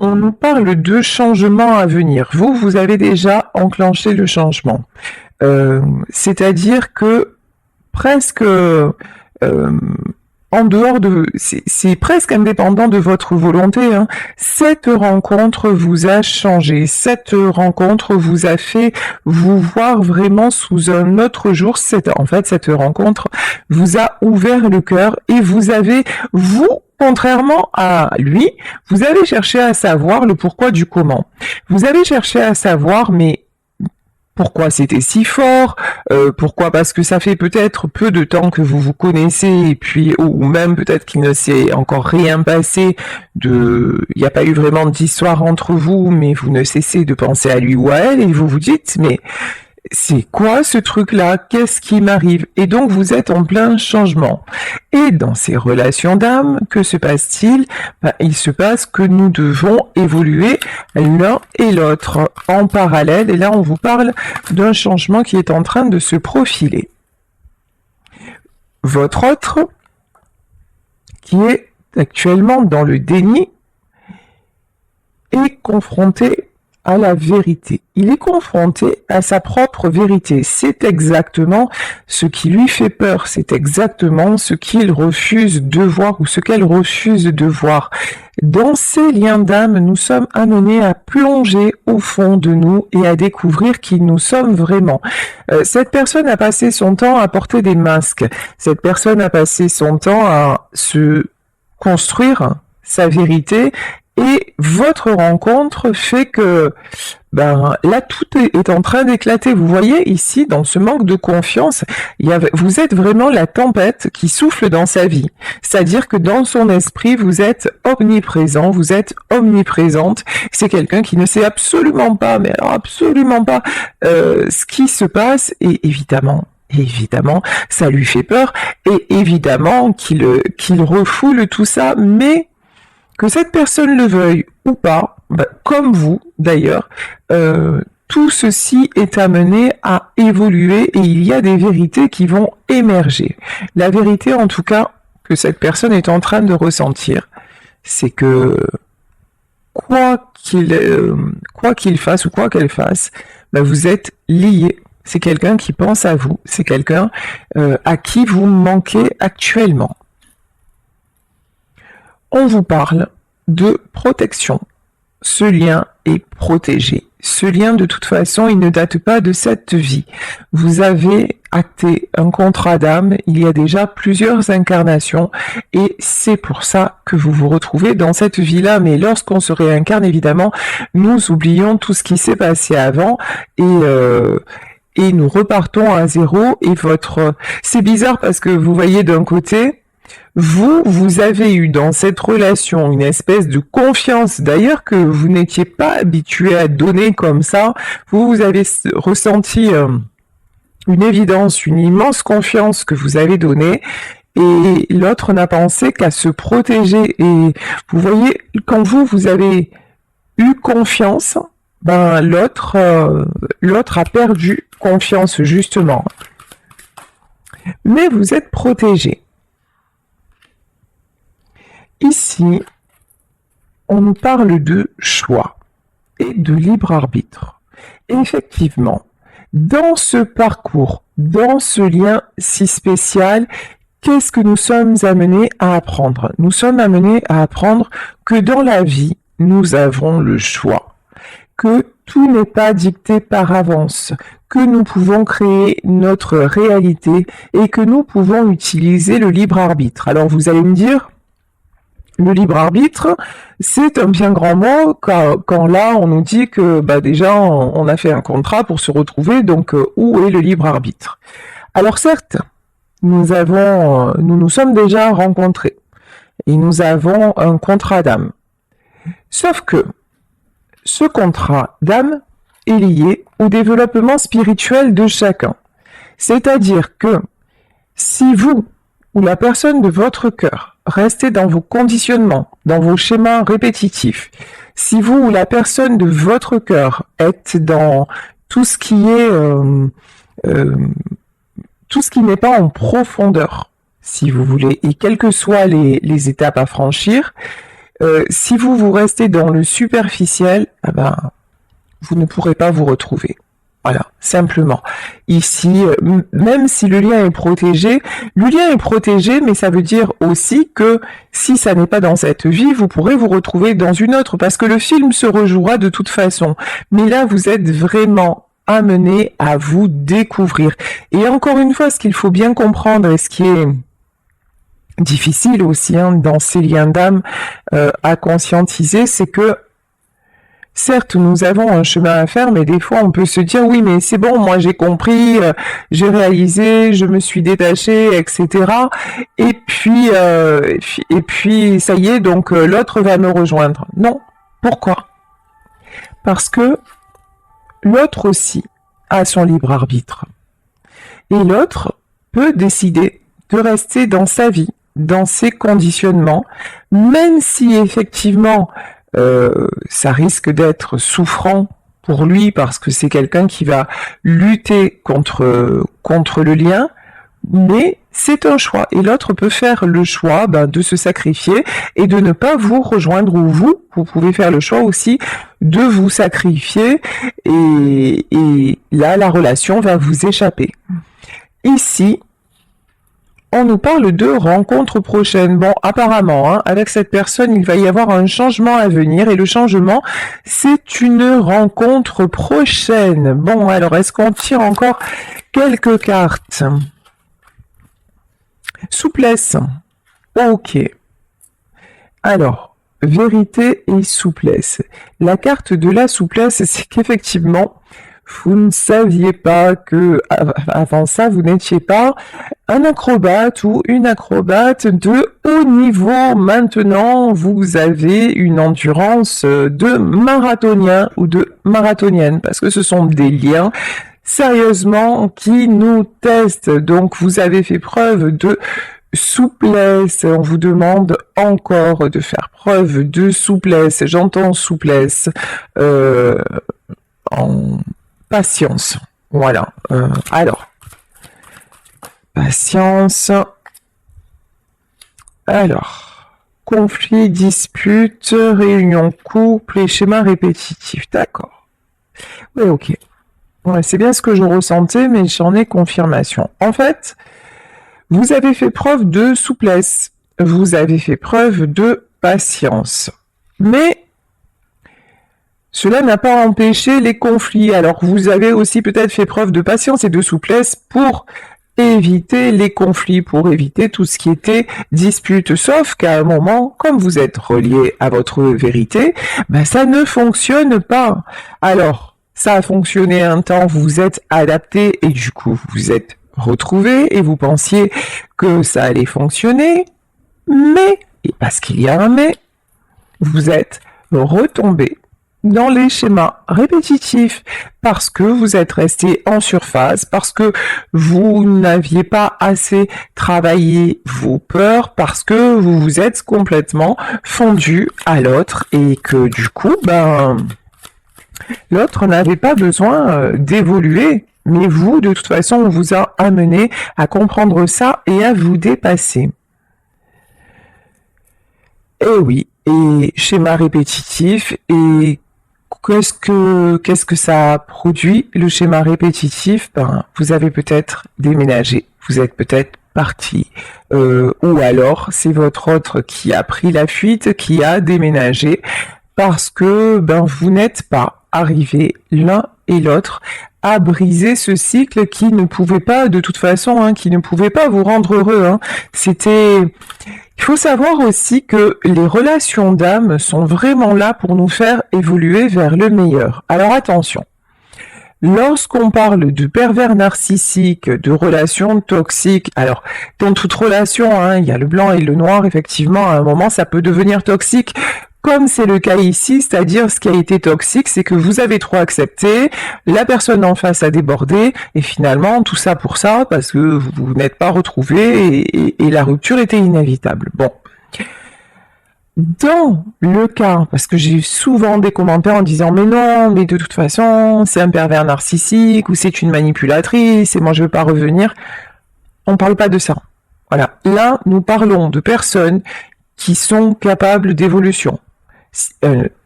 on nous parle de changements à venir. Vous avez déjà enclenché le changement. C'est-à-dire que presque en dehors de... C'est presque indépendant de votre volonté, hein. Cette rencontre vous a changé. Cette rencontre vous a fait vous voir vraiment sous un autre jour. Cette rencontre vous a ouvert le cœur et vous, contrairement à lui, vous avez cherché à savoir le pourquoi du comment. Vous avez cherché à savoir, mais pourquoi c'était si fort, pourquoi, parce que ça fait peut-être peu de temps que vous vous connaissez, et puis, ou même peut-être qu'il ne s'est encore rien passé, il n'y a pas eu vraiment d'histoire entre vous, mais vous ne cessez de penser à lui ou à elle, et vous vous dites, mais c'est quoi ce truc-là? Qu'est-ce qui m'arrive? Et donc vous êtes en plein changement. Et dans ces relations d'âme, que se passe-t-il? Il se passe que nous devons évoluer l'un et l'autre en parallèle. Et là, on vous parle d'un changement qui est en train de se profiler. Votre autre, qui est actuellement dans le déni, est confronté à la vérité. Il est confronté à sa propre vérité. C'est exactement ce qui lui fait peur. C'est exactement ce qu'il refuse de voir ou ce qu'elle refuse de voir. Dans ces liens d'âme, nous sommes amenés à plonger au fond de nous et à découvrir qui nous sommes vraiment. Cette personne a passé son temps à porter des masques. Cette personne a passé son temps à se construire sa vérité. Et votre rencontre fait que, là, tout est en train d'éclater. Vous voyez ici, dans ce manque de confiance, vous êtes vraiment la tempête qui souffle dans sa vie. C'est-à-dire que dans son esprit, vous êtes omniprésent, vous êtes omniprésente. C'est quelqu'un qui ne sait absolument pas, mais alors absolument pas, ce qui se passe. Et évidemment, ça lui fait peur. Et évidemment qu'il refoule tout ça, mais que cette personne le veuille ou pas, comme vous d'ailleurs, tout ceci est amené à évoluer et il y a des vérités qui vont émerger. La vérité en tout cas que cette personne est en train de ressentir, c'est que quoi qu'il fasse ou quoi qu'elle fasse, vous êtes liés. C'est quelqu'un qui pense à vous, c'est quelqu'un à qui vous manquez actuellement. On vous parle de protection. Ce lien est protégé. Ce lien, de toute façon, il ne date pas de cette vie. Vous avez acté un contrat d'âme il y a déjà plusieurs incarnations et c'est pour ça que vous vous retrouvez dans cette vie-là. Mais lorsqu'on se réincarne, évidemment, nous oublions tout ce qui s'est passé avant et nous repartons à zéro. Et c'est bizarre parce que vous voyez d'un côté, vous avez eu dans cette relation une espèce de confiance, d'ailleurs que vous n'étiez pas habitué à donner comme ça. Vous avez ressenti une évidence, une immense confiance que vous avez donnée, et l'autre n'a pensé qu'à se protéger. Et vous voyez, quand vous avez eu confiance, l'autre a perdu confiance justement. Mais vous êtes protégé. Ici, on nous parle de choix et de libre arbitre. Et effectivement, dans ce parcours, dans ce lien si spécial, qu'est-ce que nous sommes amenés à apprendre? Nous sommes amenés à apprendre que dans la vie, nous avons le choix, que tout n'est pas dicté par avance, que nous pouvons créer notre réalité et que nous pouvons utiliser le libre arbitre. Alors vous allez me dire, le libre arbitre, c'est un bien grand mot quand là on nous dit que déjà on a fait un contrat pour se retrouver, donc où est le libre arbitre? Alors certes, nous nous sommes déjà rencontrés et nous avons un contrat d'âme. Sauf que ce contrat d'âme est lié au développement spirituel de chacun. C'est-à-dire que si vous ou la personne de votre cœur restez dans vos conditionnements, dans vos schémas répétitifs, si vous ou la personne de votre cœur êtes dans tout ce qui est tout ce qui n'est pas en profondeur, si vous voulez, et quelles que soient les étapes à franchir, Si vous restez dans le superficiel, eh ben, vous ne pourrez pas vous retrouver. Voilà, simplement. Ici, même si le lien est protégé, mais ça veut dire aussi que si ça n'est pas dans cette vie, vous pourrez vous retrouver dans une autre, parce que le film se rejouera de toute façon. Mais là, vous êtes vraiment amené à vous découvrir. Et encore une fois, ce qu'il faut bien comprendre, et ce qui est difficile aussi dans ces liens d'âme à conscientiser, c'est que certes, nous avons un chemin à faire, mais des fois, on peut se dire, oui, mais c'est bon, moi j'ai compris, j'ai réalisé, je me suis détaché, etc. Et puis, ça y est, donc l'autre va me rejoindre. Non. Pourquoi? Parce que l'autre aussi a son libre arbitre. Et l'autre peut décider de rester dans sa vie, dans ses conditionnements, même si effectivement ça risque d'être souffrant pour lui parce que c'est quelqu'un qui va lutter contre le lien, mais c'est un choix et l'autre peut faire le choix de se sacrifier et de ne pas vous rejoindre, ou vous pouvez faire le choix aussi de vous sacrifier et là la relation va vous échapper. Ici, on nous parle de rencontres prochaines. Bon, apparemment, avec cette personne, il va y avoir un changement à venir. Et le changement, c'est une rencontre prochaine. Bon, alors, est-ce qu'on tire encore quelques cartes? Souplesse. Ok. Alors, vérité et souplesse. La carte de la souplesse, c'est qu'effectivement, vous ne saviez pas que, avant ça, vous n'étiez pas un acrobate ou une acrobate de haut niveau. Maintenant, vous avez une endurance de marathonien ou de marathonienne, parce que ce sont des liens, sérieusement, qui nous testent. Donc, vous avez fait preuve de souplesse. On vous demande encore de faire preuve de souplesse. J'entends souplesse en patience. Voilà. Alors, patience. Alors, conflit, dispute, réunion couple et schéma répétitif. D'accord. Oui, ok. Ouais, c'est bien ce que je ressentais, mais j'en ai confirmation. En fait, vous avez fait preuve de souplesse. Vous avez fait preuve de patience. Mais cela n'a pas empêché les conflits. Alors, vous avez aussi peut-être fait preuve de patience et de souplesse pour éviter les conflits, pour éviter tout ce qui était dispute. Sauf qu'à un moment, comme vous êtes relié à votre vérité, ça ne fonctionne pas. Alors, ça a fonctionné un temps, vous vous êtes adapté et du coup, vous vous êtes retrouvé et vous pensiez que ça allait fonctionner, mais, et parce qu'il y a un mais, vous êtes retombé dans les schémas répétitifs, parce que vous êtes resté en surface, parce que vous n'aviez pas assez travaillé vos peurs, parce que vous vous êtes complètement fondu à l'autre et que du coup, l'autre n'avait pas besoin d'évoluer, mais vous, de toute façon, on vous a amené à comprendre ça et à vous dépasser. Et oui, et schéma répétitif, et qu'est-ce que ça produit, le schéma répétitif? Vous avez peut-être déménagé, vous êtes peut-être parti, ou alors c'est votre autre qui a pris la fuite, qui a déménagé, parce que vous n'êtes pas arrivés l'un et l'autre à briser ce cycle qui ne pouvait pas, de toute façon, qui ne pouvait pas vous rendre heureux. Il faut savoir aussi que les relations d'âme sont vraiment là pour nous faire évoluer vers le meilleur. Alors attention, lorsqu'on parle de pervers narcissiques, de relations toxiques, alors dans toute relation, il y a le blanc et le noir, effectivement, à un moment ça peut devenir toxique, comme c'est le cas ici, c'est-à-dire ce qui a été toxique, c'est que vous avez trop accepté, la personne en face a débordé, et finalement, tout ça pour ça, parce que vous n'êtes pas retrouvés, et la rupture était inévitable. Bon. Dans le cas, parce que j'ai souvent des commentaires en disant « Mais non, mais de toute façon, c'est un pervers narcissique, ou c'est une manipulatrice, et moi je veux pas revenir », on parle pas de ça. Voilà. Là, nous parlons de personnes qui sont capables d'évolution.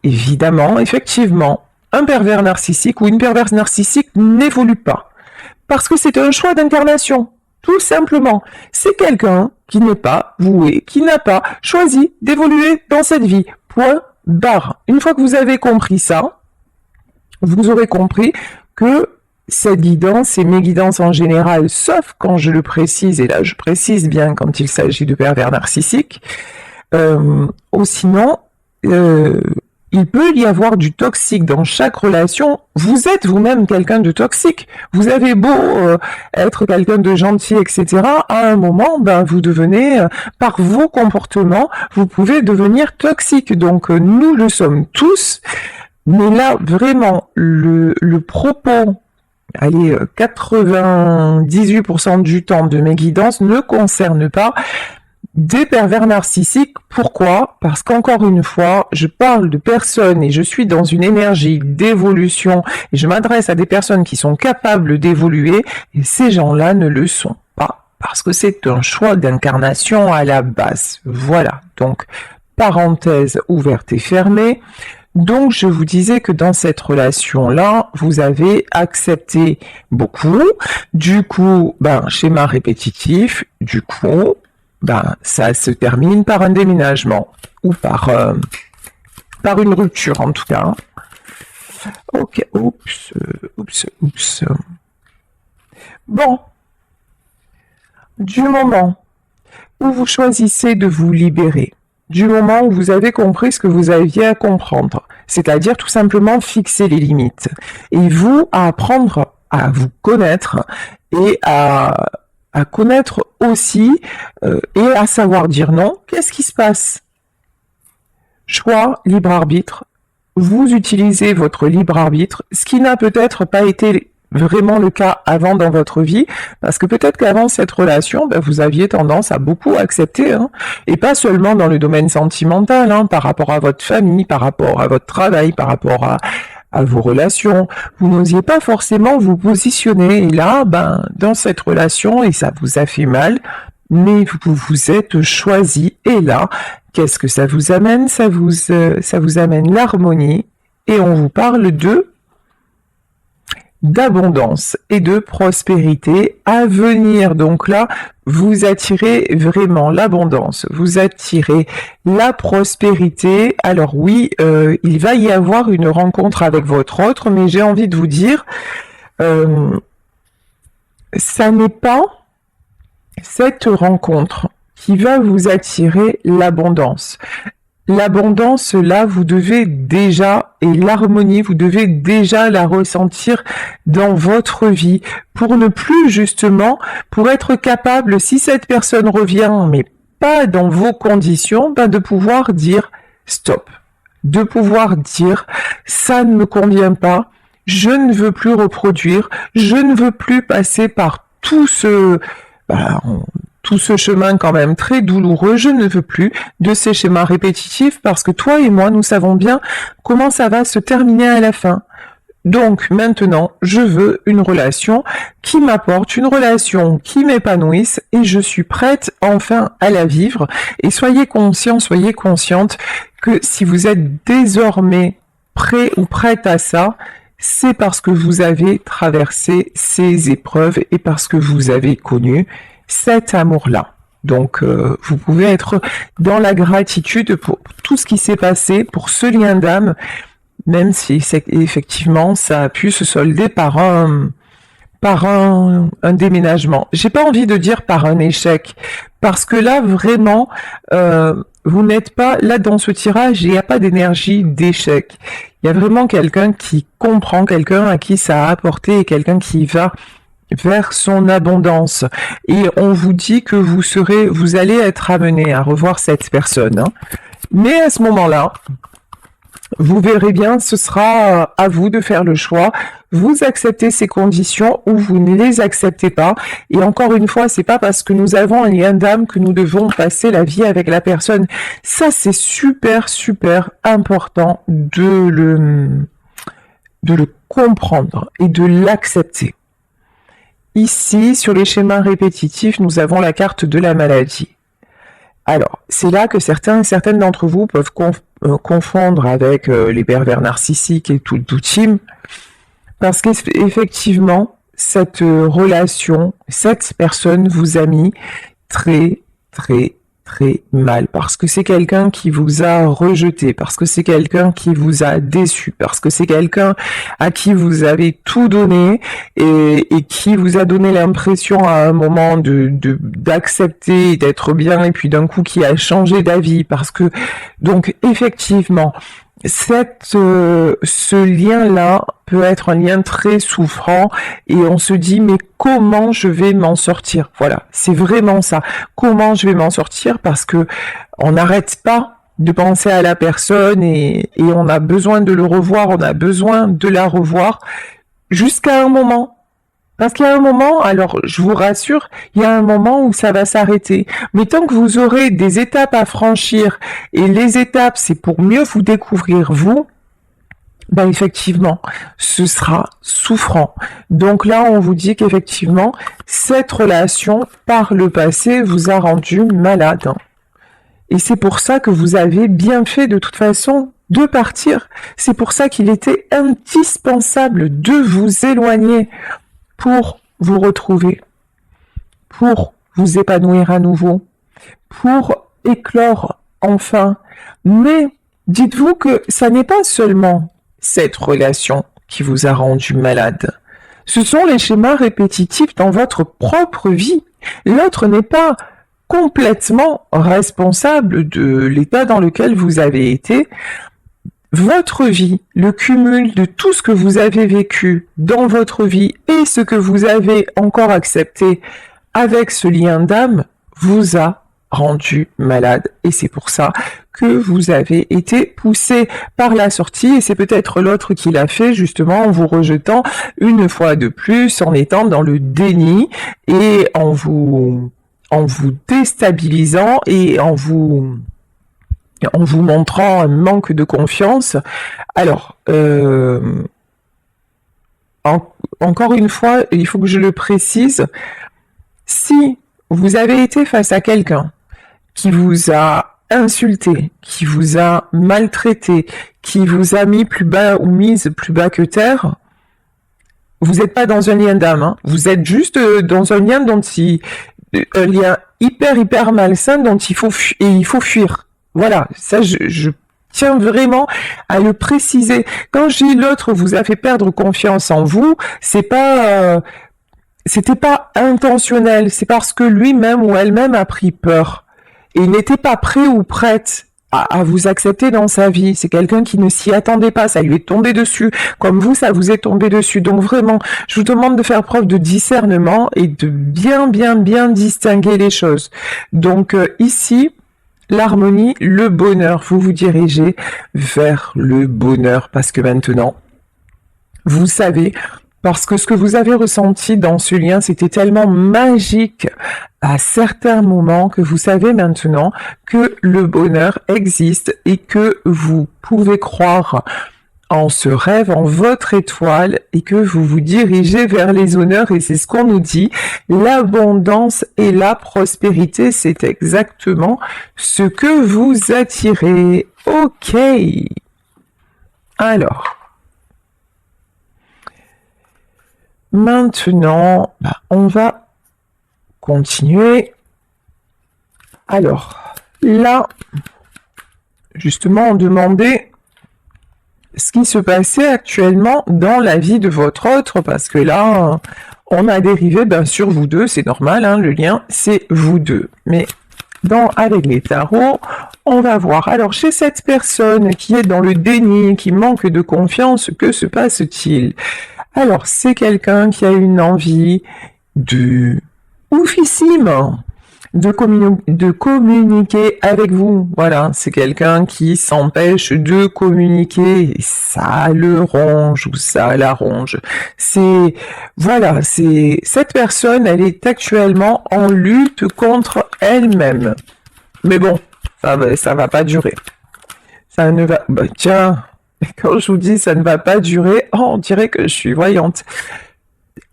Évidemment, effectivement, un pervers narcissique ou une perverse narcissique n'évolue pas. Parce que c'est un choix d'incarnation. Tout simplement. C'est quelqu'un qui n'est pas voué, qui n'a pas choisi d'évoluer dans cette vie. Point barre. Une fois que vous avez compris ça, vous aurez compris que cette guidance et mes guidances en général, sauf quand je le précise, et là je précise bien quand il s'agit de pervers narcissiques, ou sinon, il peut y avoir du toxique dans chaque relation. Vous êtes vous-même quelqu'un de toxique. Vous avez beau être quelqu'un de gentil, etc. À un moment, vous devenez, par vos comportements, vous pouvez devenir toxique. Donc, nous le sommes tous. Mais là, vraiment, le propos, allez, 98% du temps de mes guidances ne concerne pas des pervers narcissiques. Pourquoi? Parce qu'encore une fois, je parle de personnes et je suis dans une énergie d'évolution et je m'adresse à des personnes qui sont capables d'évoluer et ces gens-là ne le sont pas parce que c'est un choix d'incarnation à la base. Voilà, donc parenthèse ouverte et fermée. Donc, je vous disais que dans cette relation-là, vous avez accepté beaucoup. Du coup, schéma répétitif. Du coup, ça se termine par un déménagement ou par une rupture en tout cas. Ok, oups. Bon, du moment où vous choisissez de vous libérer, du moment où vous avez compris ce que vous aviez à comprendre, c'est-à-dire tout simplement fixer les limites, et vous à apprendre à vous connaître et à connaître aussi et à savoir dire non, qu'est-ce qui se passe? Choix, libre arbitre. Vous utilisez votre libre arbitre, ce qui n'a peut-être pas été vraiment le cas avant dans votre vie, parce que peut-être qu'avant cette relation, vous aviez tendance à beaucoup accepter, et pas seulement dans le domaine sentimental, par rapport à votre famille, par rapport à votre travail, par rapport à vos relations, vous n'osiez pas forcément vous positionner, et là, dans cette relation, et ça vous a fait mal, mais vous vous êtes choisi, et là, qu'est-ce que ça vous amène? Ça vous amène l'harmonie, et on vous parle d'abondance et de prospérité à venir. Donc là, vous attirez vraiment l'abondance, vous attirez la prospérité. Alors oui, il va y avoir une rencontre avec votre autre, mais j'ai envie de vous dire, ça n'est pas cette rencontre qui va vous attirer l'abondance. L'abondance, là, vous devez déjà, et l'harmonie, vous devez déjà la ressentir dans votre vie pour ne plus, justement, pour être capable, si cette personne revient, mais pas dans vos conditions, de pouvoir dire stop, de pouvoir dire ça ne me convient pas, je ne veux plus reproduire, je ne veux plus passer par tout ce chemin quand même très douloureux, je ne veux plus de ces schémas répétitifs parce que toi et moi, nous savons bien comment ça va se terminer à la fin. Donc maintenant, je veux une relation qui m'apporte, une relation qui m'épanouisse et je suis prête enfin à la vivre. Et soyez conscients, soyez consciente que si vous êtes désormais prêt ou prête à ça, c'est parce que vous avez traversé ces épreuves et parce que vous avez connu cet amour-là. Donc, vous pouvez être dans la gratitude pour tout ce qui s'est passé, pour ce lien d'âme, même si effectivement ça a pu se solder par un déménagement. J'ai pas envie de dire par un échec, parce que là vraiment, vous n'êtes pas là dans ce tirage, il n'y a pas d'énergie d'échec. Il y a vraiment quelqu'un qui comprend, quelqu'un à qui ça a apporté et quelqu'un qui va vers son abondance. Et on vous dit que vous allez être amené à revoir cette personne. Mais à ce moment-là, vous verrez bien, ce sera à vous de faire le choix. Vous acceptez ces conditions ou vous ne les acceptez pas. Et encore une fois, c'est pas parce que nous avons un lien d'âme que nous devons passer la vie avec la personne. Ça, c'est super, super important de le comprendre et de l'accepter. Ici, sur les schémas répétitifs, nous avons la carte de la maladie. Alors, c'est là que certaines d'entre vous peuvent confondre avec les pervers narcissiques et tout team, parce qu'effectivement, cette relation, cette personne vous a mis très, très, très mal, parce que c'est quelqu'un qui vous a rejeté, parce que c'est quelqu'un qui vous a déçu, parce que c'est quelqu'un à qui vous avez tout donné et qui vous a donné l'impression à un moment d'accepter, d'être bien, et puis d'un coup qui a changé d'avis, parce que donc effectivement ce lien-là peut être un lien très souffrant et on se dit mais comment je vais m'en sortir? Voilà, c'est vraiment ça. Comment je vais m'en sortir? Parce que on n'arrête pas de penser à la personne et on a besoin de le revoir, on a besoin de la revoir jusqu'à un moment. Parce qu'il y a un moment, alors je vous rassure, il y a un moment où ça va s'arrêter. Mais tant que vous aurez des étapes à franchir, et les étapes, c'est pour mieux vous découvrir vous, ben effectivement, ce sera souffrant. Donc là, on vous dit qu'effectivement, cette relation, par le passé, vous a rendu malade. Et c'est pour ça que vous avez bien fait de toute façon de partir. C'est pour ça qu'il était indispensable de vous éloigner pour vous retrouver, pour vous épanouir à nouveau, pour éclore enfin. Mais dites-vous que ça n'est pas seulement cette relation qui vous a rendu malade. Ce sont les schémas répétitifs dans votre propre vie. L'autre n'est pas complètement responsable de l'état dans lequel vous avez été. Votre vie, le cumul de tout ce que vous avez vécu dans votre vie et ce que vous avez encore accepté avec ce lien d'âme vous a rendu malade. Et c'est pour ça que vous avez été poussé par la sortie et c'est peut-être l'autre qui l'a fait justement en vous rejetant une fois de plus, en étant dans le déni et en vous déstabilisant et en vous montrant un manque de confiance. Alors, encore une fois, il faut que je le précise, si vous avez été face à quelqu'un qui vous a insulté, qui vous a maltraité, qui vous a mis plus bas ou mise plus bas que terre, vous n'êtes pas dans un lien d'âme, hein. Vous êtes juste dans un lien un lien hyper malsain dont il faut fuir. Voilà, ça je tiens vraiment à le préciser. Quand je dis l'autre vous a fait perdre confiance en vous, c'était pas intentionnel, c'est parce que lui-même ou elle-même a pris peur et il n'était pas prêt ou prête à vous accepter dans sa vie. C'est quelqu'un qui ne s'y attendait pas, ça lui est tombé dessus, comme vous, ça vous est tombé dessus. Donc vraiment, je vous demande de faire preuve de discernement et de bien distinguer les choses. Donc ici, l'harmonie, le bonheur, vous vous dirigez vers le bonheur parce que maintenant, vous savez, parce que ce que vous avez ressenti dans ce lien, c'était tellement magique à certains moments que vous savez maintenant que le bonheur existe et que vous pouvez croire en ce rêve, en votre étoile, et que vous vous dirigez vers les honneurs, et c'est ce qu'on nous dit, l'abondance et la prospérité, c'est exactement ce que vous attirez. Ok. Alors, maintenant, on va continuer. Alors, là, justement, on demandait ce qui se passait actuellement dans la vie de votre autre, parce que là, on a dérivé sur vous deux, c'est normal, hein, le lien, c'est vous deux. Mais avec les tarots, on va voir. Alors, chez cette personne qui est dans le déni, qui manque de confiance, que se passe-t-il? Alors, c'est quelqu'un qui a une envie de oufissime de communiquer avec vous. Voilà, c'est quelqu'un qui s'empêche de communiquer. Et ça le ronge ou ça la ronge. Voilà, cette personne, elle est actuellement en lutte contre elle-même. Mais bon, ça va pas durer. Ça ne va... tiens, quand je vous dis ça ne va pas durer, on dirait que je suis voyante.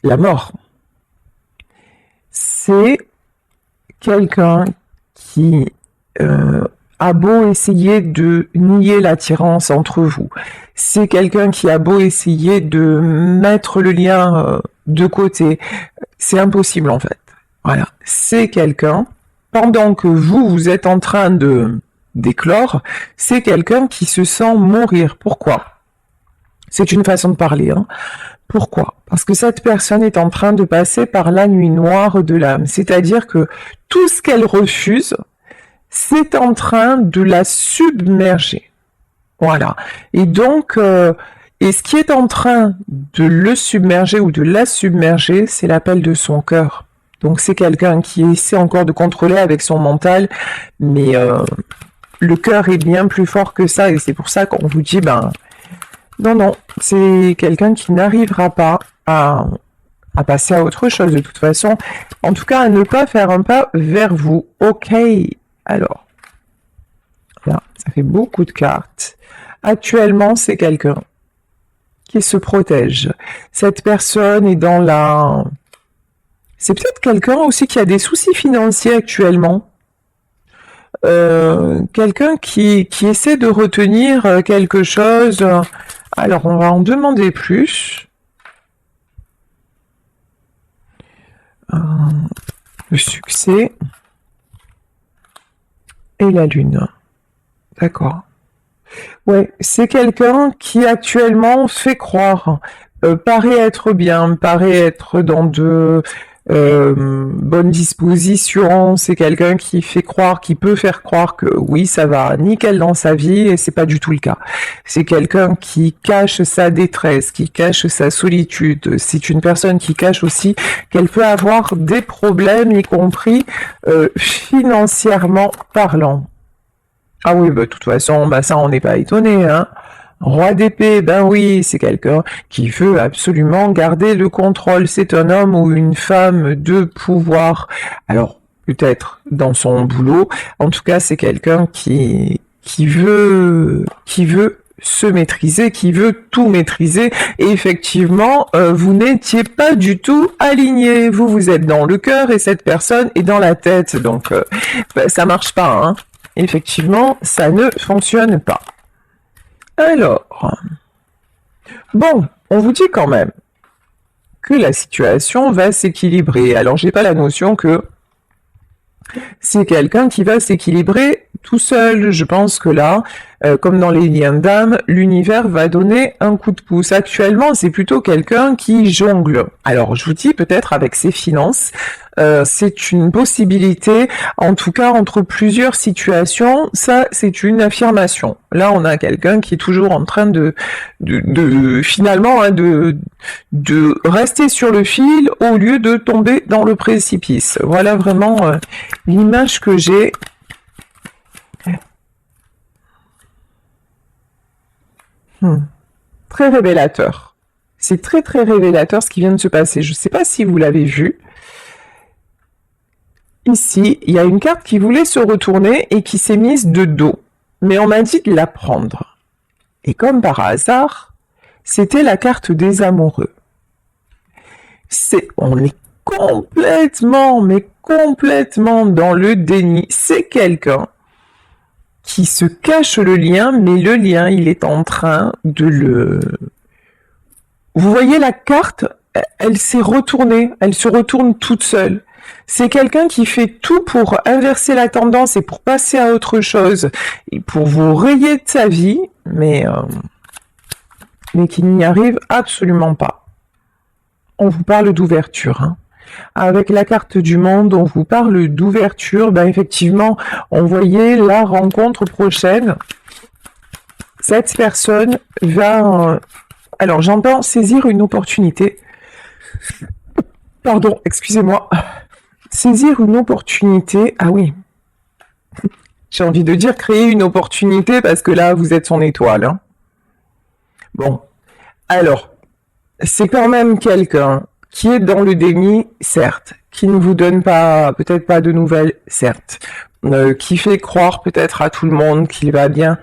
La mort. C'est quelqu'un qui a beau essayer de nier l'attirance entre vous, c'est quelqu'un qui a beau essayer de mettre le lien de côté, c'est impossible en fait. Voilà, c'est quelqu'un, pendant que vous êtes en train de d'éclore, c'est quelqu'un qui se sent mourir. Pourquoi? C'est une façon de parler, hein. Pourquoi? Parce que cette personne est en train de passer par la nuit noire de l'âme, c'est-à-dire que tout ce qu'elle refuse, c'est en train de la submerger. Voilà. Et donc, et ce qui est en train de le submerger ou de la submerger, c'est l'appel de son cœur. Donc c'est quelqu'un qui essaie encore de contrôler avec son mental, mais le cœur est bien plus fort que ça, et c'est pour ça qu'on vous dit, ben, non, c'est quelqu'un qui n'arrivera pas à passer à autre chose de toute façon, en tout cas à ne pas faire un pas vers vous. Ok, alors, là, ça fait beaucoup de cartes. Actuellement, c'est quelqu'un qui se protège. Cette personne est dans la... C'est peut-être quelqu'un aussi qui a des soucis financiers actuellement. Quelqu'un qui essaie de retenir quelque chose. Alors, on va en demander plus. Le succès et la lune. D'accord. Ouais, c'est quelqu'un qui actuellement fait croire, paraît être bien, paraît être dans de bonnes dispositions. C'est quelqu'un qui fait croire, qui peut faire croire que oui, ça va nickel dans sa vie, et c'est pas du tout le cas. C'est quelqu'un qui cache sa détresse, qui cache sa solitude. C'est une personne qui cache aussi qu'elle peut avoir des problèmes, y compris financièrement parlant. Ah oui, bah, de toute façon, bah, ça, on n'est pas étonné, hein. Roi d'épée, ben oui, c'est quelqu'un qui veut absolument garder le contrôle. C'est un homme ou une femme de pouvoir. Alors, peut-être dans son boulot. En tout cas, c'est quelqu'un qui veut se maîtriser, qui veut tout maîtriser. Et effectivement, vous n'étiez pas du tout aligné. Vous êtes dans le cœur et cette personne est dans la tête. Donc, bah, ça marche pas, hein. Effectivement, ça ne fonctionne pas. Alors, bon, on vous dit quand même que la situation va s'équilibrer. Alors, j'ai pas la notion que c'est quelqu'un qui va s'équilibrer tout seul. Je pense que là, comme dans les liens d'âme, l'univers va donner un coup de pouce. Actuellement, c'est plutôt quelqu'un qui jongle. Alors, je vous dis peut-être avec ses finances, c'est une possibilité, en tout cas entre plusieurs situations, ça c'est une affirmation. Là, on a quelqu'un qui est toujours en train de finalement hein, de rester sur le fil au lieu de tomber dans le précipice. Voilà vraiment l'image que j'ai. Très révélateur. C'est très très révélateur ce qui vient de se passer. Je ne sais pas si vous l'avez vu. Ici, il y a une carte qui voulait se retourner et qui s'est mise de dos. Mais on m'a dit de la prendre. Et comme par hasard, c'était la carte des amoureux. On est complètement, mais complètement dans le déni. C'est quelqu'un qui se cache le lien, mais le lien, il est en train de le... Vous voyez la carte, elle s'est retournée, elle se retourne toute seule. C'est quelqu'un qui fait tout pour inverser la tendance et pour passer à autre chose, et pour vous rayer de sa vie, mais qui n'y arrive absolument pas. On vous parle d'ouverture, hein. Avec la carte du monde, on vous parle d'ouverture. Ben effectivement, on voyait la rencontre prochaine. Cette personne va... alors, j'entends saisir une opportunité. Pardon, excusez-moi. Saisir une opportunité. Ah oui. J'ai envie de dire créer une opportunité parce que là, vous êtes son étoile, hein. Bon. Alors, c'est quand même quelqu'un qui est dans le déni, certes, qui ne vous donne pas, peut-être pas de nouvelles, certes, qui fait croire peut-être à tout le monde qu'il va bien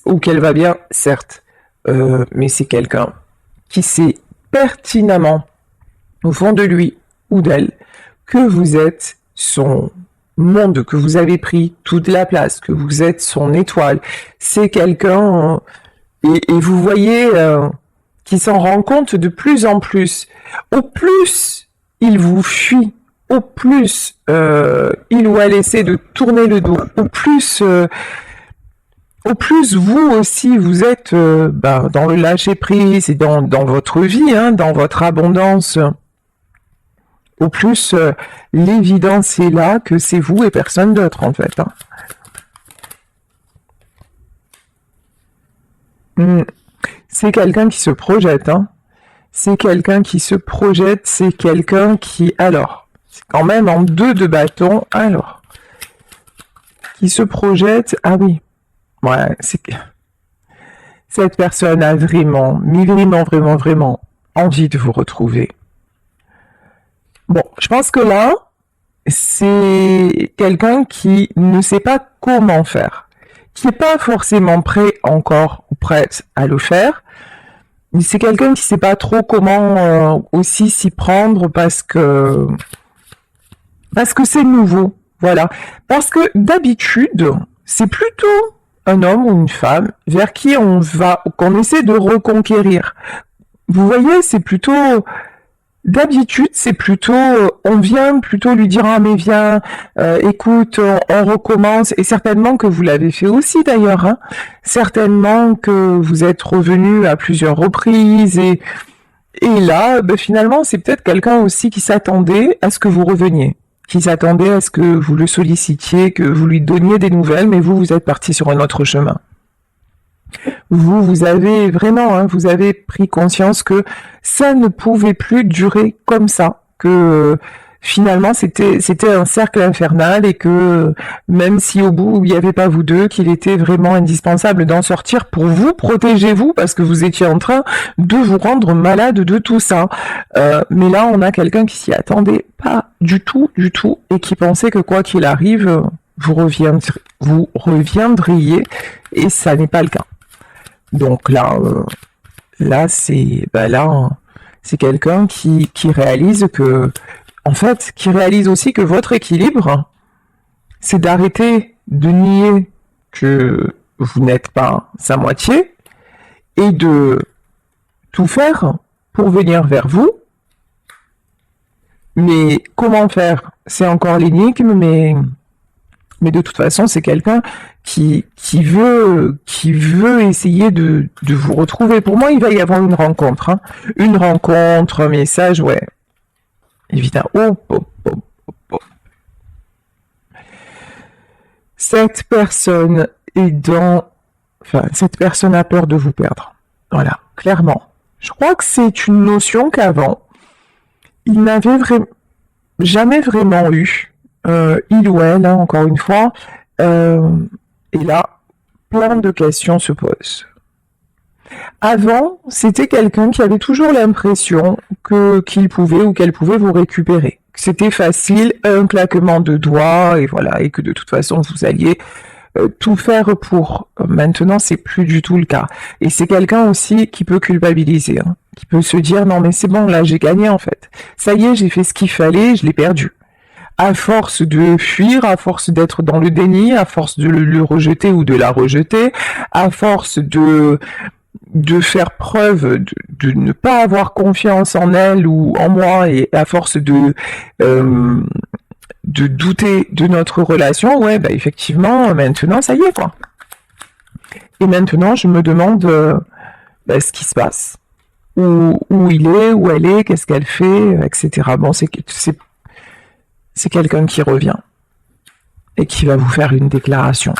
ou qu'elle va bien, certes, mais c'est quelqu'un qui sait pertinemment, au fond de lui ou d'elle, que vous êtes son monde, que vous avez pris toute la place, que vous êtes son étoile. C'est quelqu'un, et vous voyez qui s'en rend compte de plus en plus. Au plus il vous fuit, au plus il ou elle essaie de tourner le dos, au plus vous aussi vous êtes dans le lâcher prise et dans votre vie, hein, dans votre abondance. Au plus, l'évidence est là que c'est vous et personne d'autre, en fait. Hein. C'est quelqu'un qui se projette. Hein. C'est quelqu'un qui se projette, c'est quelqu'un qui... Alors, c'est quand même en 2 de bâton. Alors, qui se projette... Ah oui. Ouais, c'est... Cette personne a vraiment, vraiment envie de vous retrouver. Bon, je pense que là, c'est quelqu'un qui ne sait pas comment faire, qui n'est pas forcément prêt encore ou prête à le faire. C'est quelqu'un qui ne sait pas trop comment aussi s'y prendre parce que c'est nouveau, voilà. Parce que d'habitude, c'est plutôt un homme ou une femme vers qui qu'on essaie de reconquérir. Vous voyez, c'est plutôt... D'habitude, c'est plutôt, on vient plutôt lui dire, ah mais viens, écoute, on recommence, et certainement que vous l'avez fait aussi d'ailleurs, hein. Certainement que vous êtes revenu à plusieurs reprises, et là, finalement, c'est peut-être quelqu'un aussi qui s'attendait à ce que vous reveniez, qui s'attendait à ce que vous le sollicitiez, que vous lui donniez des nouvelles, mais vous êtes parti sur un autre chemin. Vous avez vraiment, hein, vous avez pris conscience que ça ne pouvait plus durer comme ça, que finalement c'était un cercle infernal et que même si au bout il n'y avait pas vous deux, qu'il était vraiment indispensable d'en sortir pour vous protéger vous, parce que vous étiez en train de vous rendre malade de tout ça. Mais là on a quelqu'un qui s'y attendait pas du tout, et qui pensait que quoi qu'il arrive, vous reviendriez, et ça n'est pas le cas. Donc là c'est quelqu'un qui réalise que, en fait, qui réalise aussi que votre équilibre, c'est d'arrêter de nier que vous n'êtes pas sa moitié et de tout faire pour venir vers vous. Mais comment faire? C'est encore l'énigme, mais de toute façon, c'est quelqu'un qui veut essayer de vous retrouver. Pour moi, il va y avoir une rencontre. Hein. Une rencontre, un message, ouais. Évidemment. Cette personne cette personne a peur de vous perdre. Voilà, clairement. Je crois que c'est une notion qu'avant, il n'avait jamais vraiment eu. Il ou elle, hein, encore une fois, et là, plein de questions se posent. Avant, c'était quelqu'un qui avait toujours l'impression qu'il pouvait ou qu'elle pouvait vous récupérer. C'était facile, un claquement de doigts, et voilà, et que de toute façon, vous alliez tout faire pour. Maintenant, c'est plus du tout le cas. Et c'est quelqu'un aussi qui peut culpabiliser, hein, qui peut se dire, non mais c'est bon, là j'ai gagné en fait. Ça y est, j'ai fait ce qu'il fallait, je l'ai perdu. À force de fuir, à force d'être dans le déni, à force de le rejeter ou de la rejeter, à force de faire preuve de ne pas avoir confiance en elle ou en moi, et à force de douter de notre relation, ouais, effectivement, maintenant, ça y est, quoi. Et maintenant, je me demande ce qui se passe, où il est, où elle est, qu'est-ce qu'elle fait, etc. Bon, c'est quelqu'un qui revient et qui va vous faire une déclaration.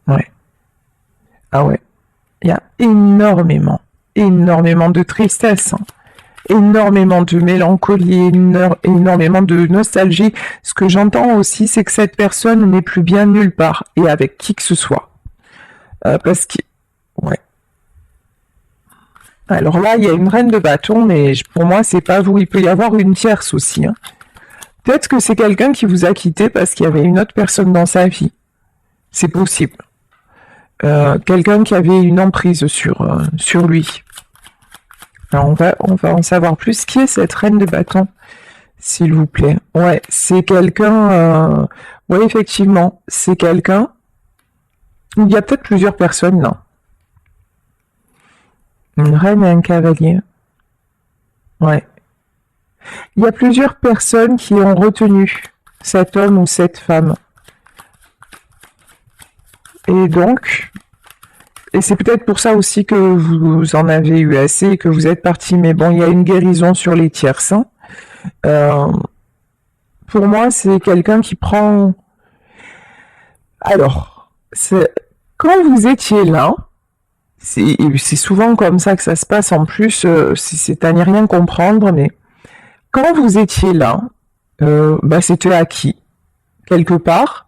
Ouais. Ah ouais. Il y a énormément de tristesse, hein. Énormément de mélancolie, énormément de nostalgie. Ce que j'entends aussi, c'est que cette personne n'est plus bien nulle part et avec qui que ce soit. Parce que... Ouais. Alors là, il y a une reine de bâton, mais pour moi, c'est pas vous. Il peut y avoir une tierce aussi. Hein. Peut-être que c'est quelqu'un qui vous a quitté parce qu'il y avait une autre personne dans sa vie. C'est possible. Quelqu'un qui avait une emprise sur lui. Alors, on va en savoir plus. Qui est cette reine de bâton, s'il vous plaît? Ouais, c'est quelqu'un... Oui, effectivement, c'est quelqu'un... Il y a peut-être plusieurs personnes, là. Une reine et un cavalier. Ouais. Il y a plusieurs personnes qui ont retenu cet homme ou cette femme. Et donc... Et c'est peut-être pour ça aussi que vous en avez eu assez et que vous êtes parti. Mais bon, il y a une guérison sur les tierces. Hein. Pour moi, c'est quelqu'un qui prend... Alors, quand vous étiez là, c'est souvent comme ça que ça se passe. En plus, c'est à n'y rien comprendre, mais quand vous étiez là, c'était acquis, quelque part.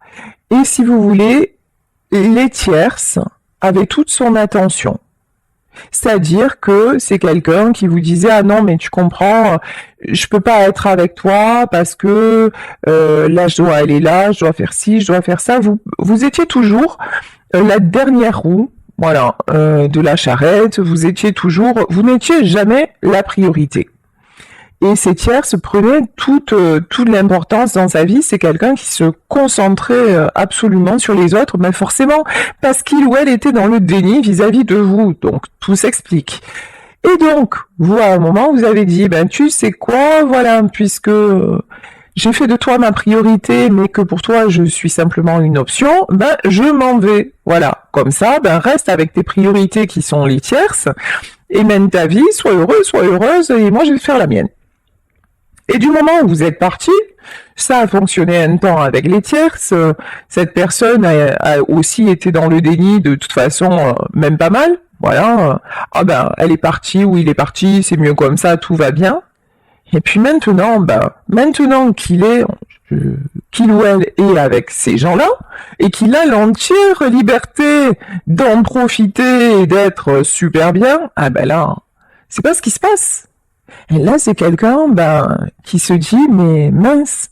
Et si vous voulez, les tierces avaient toute son attention. C'est-à-dire que c'est quelqu'un qui vous disait ah non mais tu comprends, je peux pas être avec toi parce que là je dois aller là, je dois faire ci, je dois faire ça. Vous étiez toujours la dernière roue, voilà, de la charrette. Vous n'étiez jamais la priorité. Et ces tierces prenaient toute l'importance dans sa vie. C'est quelqu'un qui se concentrait absolument sur les autres, mais forcément parce qu'il ou elle était dans le déni vis-à-vis de vous. Donc tout s'explique. Et donc, vous, à un moment, vous avez dit, ben tu sais quoi, voilà, puisque j'ai fait de toi ma priorité, mais que pour toi je suis simplement une option, ben je m'en vais. Voilà, comme ça, ben reste avec tes priorités qui sont les tierces, et mène ta vie, sois heureuse, et moi je vais faire la mienne. Et du moment où vous êtes parti, ça a fonctionné un temps avec les tierces. Cette personne a aussi été dans le déni de toute façon, même pas mal. Voilà. Ah ben, elle est partie ou il est parti, c'est mieux comme ça, tout va bien. Et puis maintenant, maintenant qu'il ou elle est avec ces gens-là, et qu'il a l'entière liberté d'en profiter et d'être super bien, ah ben là, c'est pas ce qui se passe. Et là, c'est quelqu'un qui se dit, mais mince,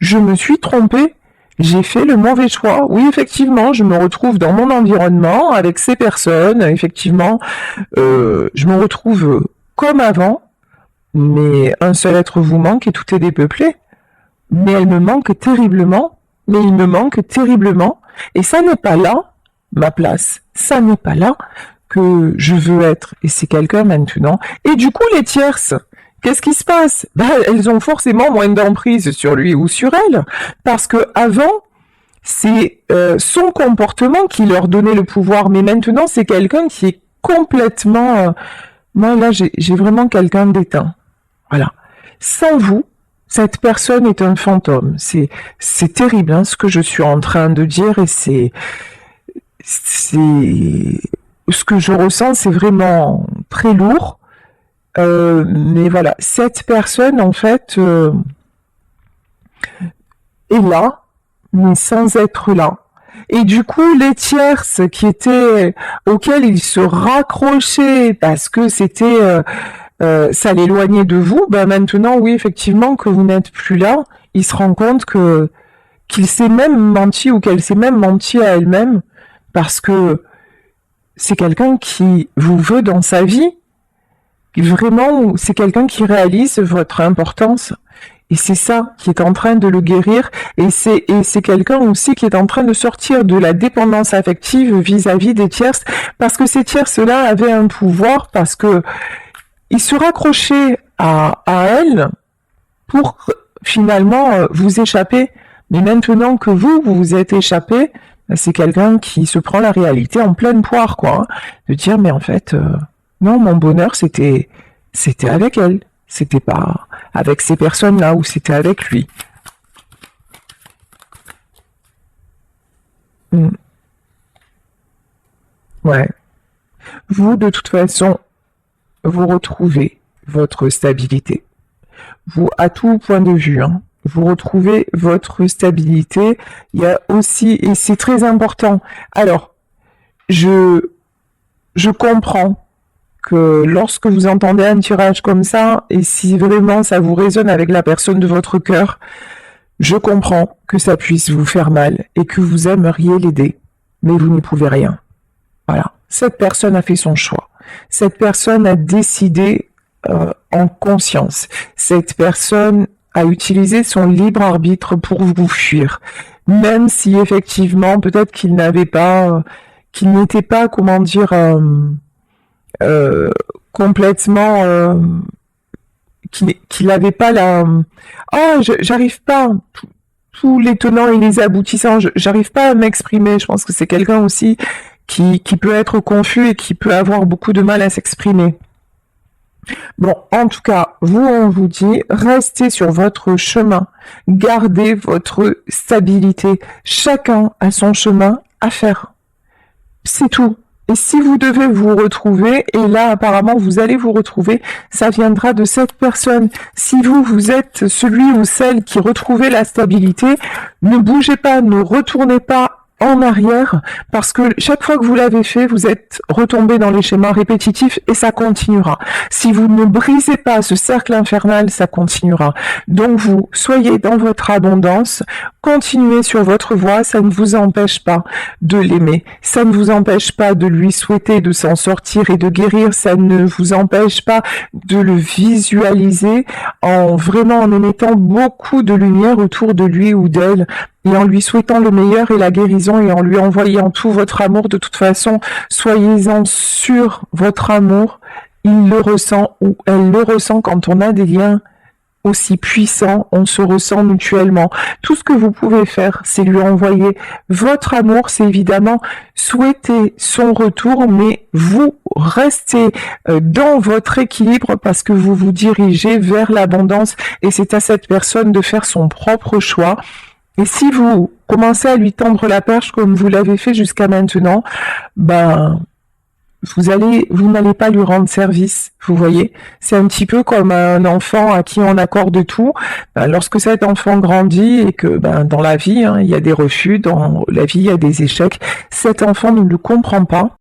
je me suis trompé, j'ai fait le mauvais choix. Oui, effectivement, je me retrouve dans mon environnement avec ces personnes, effectivement, je me retrouve comme avant, mais un seul être vous manque et tout est dépeuplé. Mais elle me manque terriblement, mais il me manque terriblement, et ça n'est pas là, ma place, ça n'est pas là que je veux être, et c'est quelqu'un maintenant. Et du coup, les tierces, qu'est-ce qui se passe? Elles ont forcément moins d'emprise sur lui ou sur elle, parce que avant, c'est son comportement qui leur donnait le pouvoir, mais maintenant, c'est quelqu'un qui est complètement... moi, là, j'ai vraiment quelqu'un d'éteint. Voilà. Sans vous, cette personne est un fantôme. C'est terrible, hein, ce que je suis en train de dire, et c'est ce que je ressens, c'est vraiment très lourd. Mais voilà, cette personne, en fait, est là, mais sans être là. Et du coup, les tierces auxquelles il se raccrochait parce que c'était, ça l'éloignait de vous, maintenant, oui, effectivement, que vous n'êtes plus là, il se rend compte qu'il s'est même menti ou qu'elle s'est même menti à elle-même parce que c'est quelqu'un qui vous veut dans sa vie. Vraiment, c'est quelqu'un qui réalise votre importance. Et c'est ça qui est en train de le guérir. Et c'est quelqu'un aussi qui est en train de sortir de la dépendance affective vis-à-vis des tierces. Parce que ces tierces-là avaient un pouvoir, parce que ils se raccrochaient à elle pour finalement vous échapper. Mais maintenant que vous vous êtes échappé, c'est quelqu'un qui se prend la réalité en pleine poire, quoi. Hein, de dire, mais en fait... non, mon bonheur, c'était avec elle. C'était pas avec ces personnes-là ou c'était avec lui. Mm. Ouais. Vous, de toute façon, vous retrouvez votre stabilité. Vous, à tout point de vue, hein, vous retrouvez votre stabilité. Il y a aussi, et c'est très important. Alors, je comprends que lorsque vous entendez un tirage comme ça, et si vraiment ça vous résonne avec la personne de votre cœur, je comprends que ça puisse vous faire mal et que vous aimeriez l'aider, mais vous n'y pouvez rien. Voilà. Cette personne a fait son choix. Cette personne a décidé en conscience. Cette personne a utilisé son libre arbitre pour vous fuir, même si effectivement peut-être qu'il n'avait pas, qu'il n'était pas, comment dire, complètement, qu'il n'avait pas la, j'arrive pas, tous les tenants et les aboutissants, j'arrive pas à m'exprimer. Je pense que c'est quelqu'un aussi qui peut être confus et qui peut avoir beaucoup de mal à s'exprimer. Bon, en tout cas, vous, on vous dit, restez sur votre chemin, gardez votre stabilité. Chacun a son chemin à faire. C'est tout. Et si vous devez vous retrouver, et là apparemment vous allez vous retrouver, ça viendra de cette personne. Si vous, vous êtes celui ou celle qui retrouvez la stabilité, ne bougez pas, ne retournez pas en arrière, parce que chaque fois que vous l'avez fait, vous êtes retombé dans les schémas répétitifs et ça continuera. Si vous ne brisez pas ce cercle infernal, ça continuera. Donc vous, soyez dans votre abondance, continuez sur votre voie, ça ne vous empêche pas de l'aimer, ça ne vous empêche pas de lui souhaiter de s'en sortir et de guérir, ça ne vous empêche pas de le visualiser en vraiment en émettant beaucoup de lumière autour de lui ou d'elle, et en lui souhaitant le meilleur et la guérison et en lui envoyant tout votre amour. De toute façon, soyez-en sur votre amour, il le ressent ou elle le ressent. Quand on a des liens aussi puissants, on se ressent mutuellement. Tout ce que vous pouvez faire, c'est lui envoyer votre amour, c'est évidemment souhaiter son retour, mais vous restez dans votre équilibre parce que vous vous dirigez vers l'abondance et c'est à cette personne de faire son propre choix. Et si vous commencez à lui tendre la perche comme vous l'avez fait jusqu'à maintenant, ben vous n'allez pas lui rendre service, vous voyez. C'est un petit peu comme un enfant à qui on accorde tout. Ben, lorsque cet enfant grandit et que dans la vie, il y a des refus, dans la vie il y a des échecs, cet enfant ne le comprend pas.